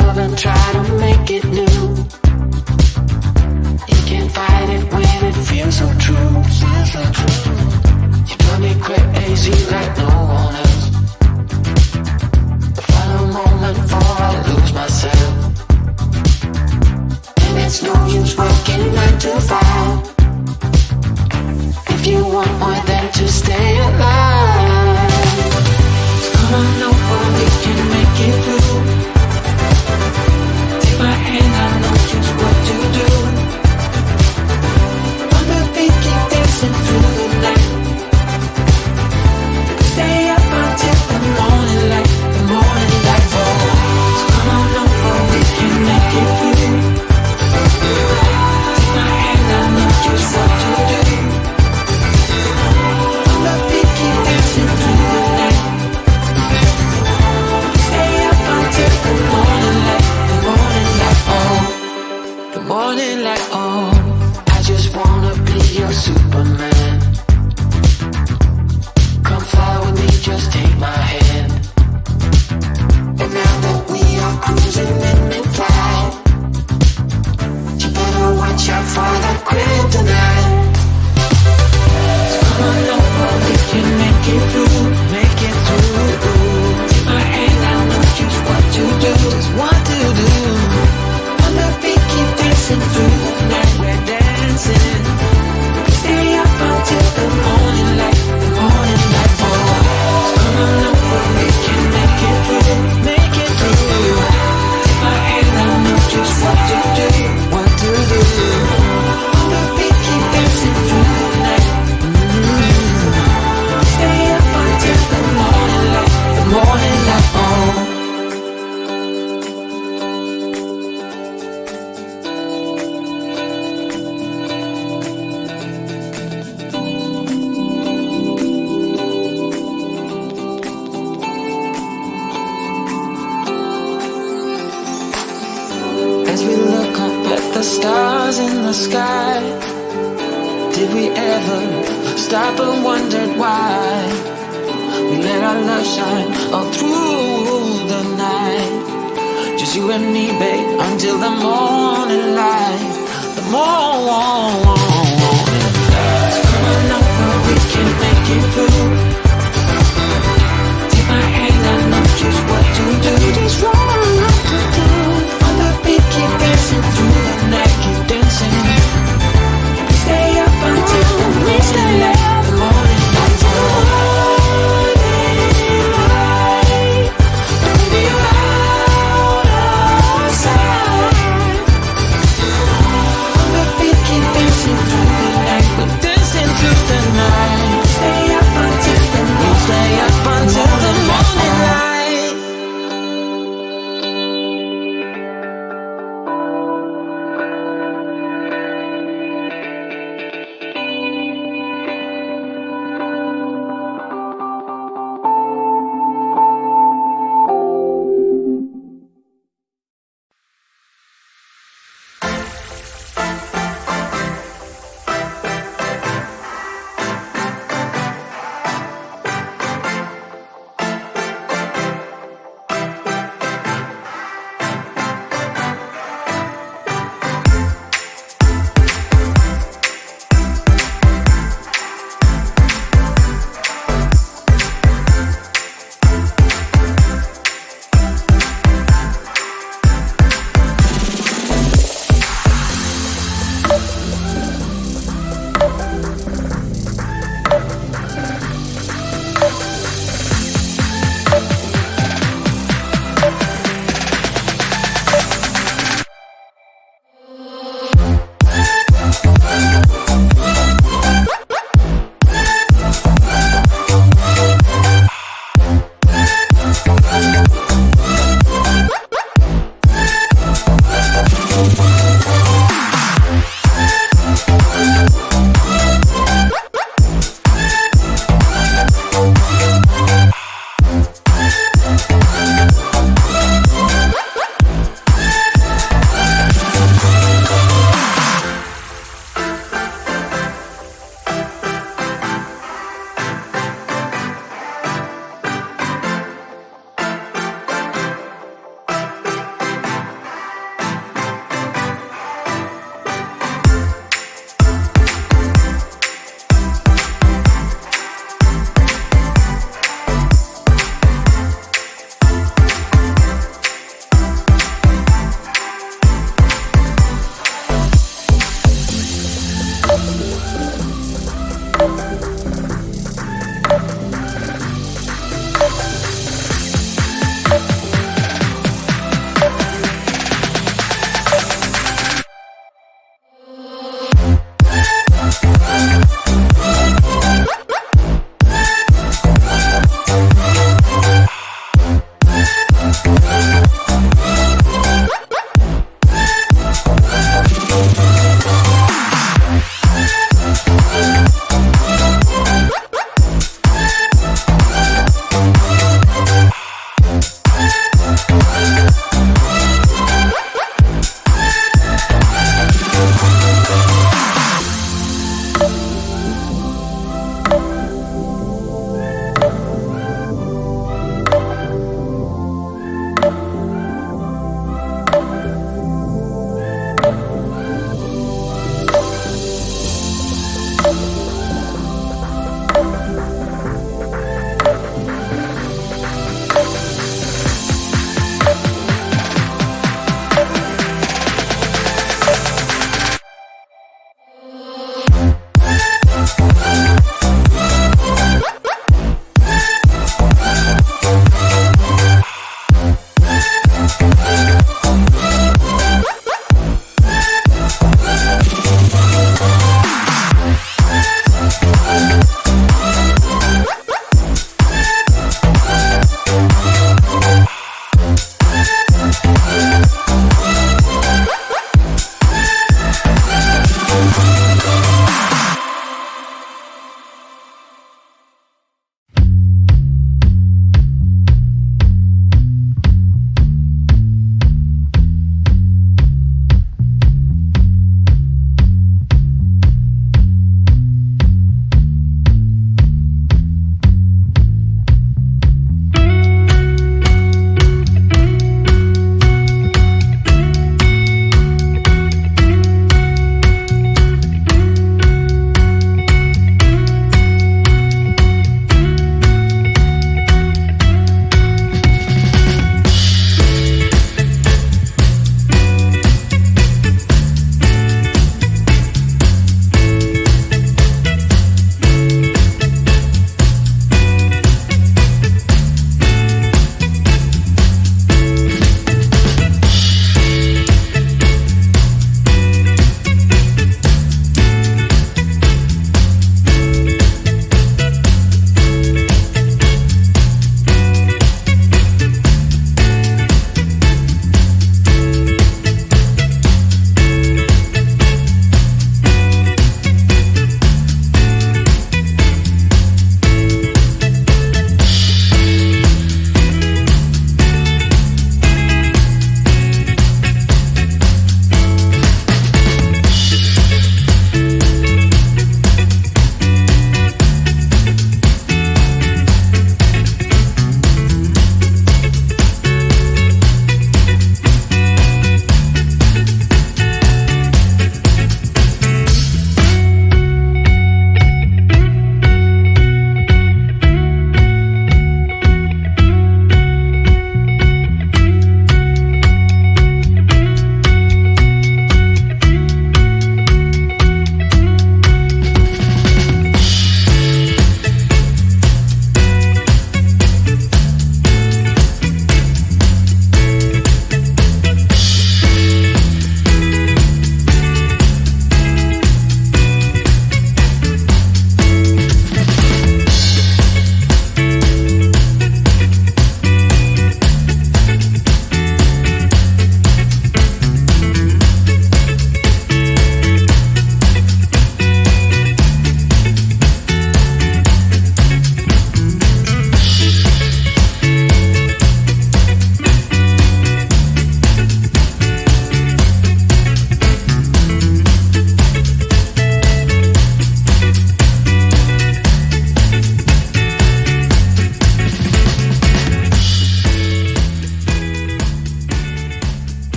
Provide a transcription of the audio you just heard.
love and try to make it new. You can't fight it when it feels so true. You got me crazy like no one else. The final moment before I lose myself. And it's no use working 9 to 5 if you want more than to stay alive. So come on over, we can make it through. Take my hand, I know just what to do. On the beat, keep dancing through the night. Stay up until the morning light, the morning light. Oh, so come on over, we can make it through. Take my hand, I know just what to do. On the beat, keep dancing through the night. Stay up until the morning light, the morning light. Oh, the morning light. Oh, I just wanna be your Superman. Come fly with me, just take my hand. And now that we are cruising in mid-flight, you better watch out for that kryptonite. So come on over, we can make it through, make it through. Take my hand, I know just what to do, just what to do. On the beat, keep dancing through the night, we're dancing. Stay up until the morning light, the morning light. Oh, so come on over, we can make it through, make it through. Take my hand, I know just what to do, what to do. On the beat, keep dancing through the night. Stay up until the morning light, the morning light. Oh. As we look up at the stars in the sky, did we ever stop and wondered why we let our love shine all through the night? Just you and me, babe, until the morning light, the morning light. So come on over, we can make it through. Take my hand, I know just what to do, just what to do. On the beat, keep dancing through the night, keep dancing. Stay up until the morning light, the morning light. Don't be out of sight. On the beat, keep dancing through the night, we're dancing through the night. Stay up until the morning, stay up until the morning light.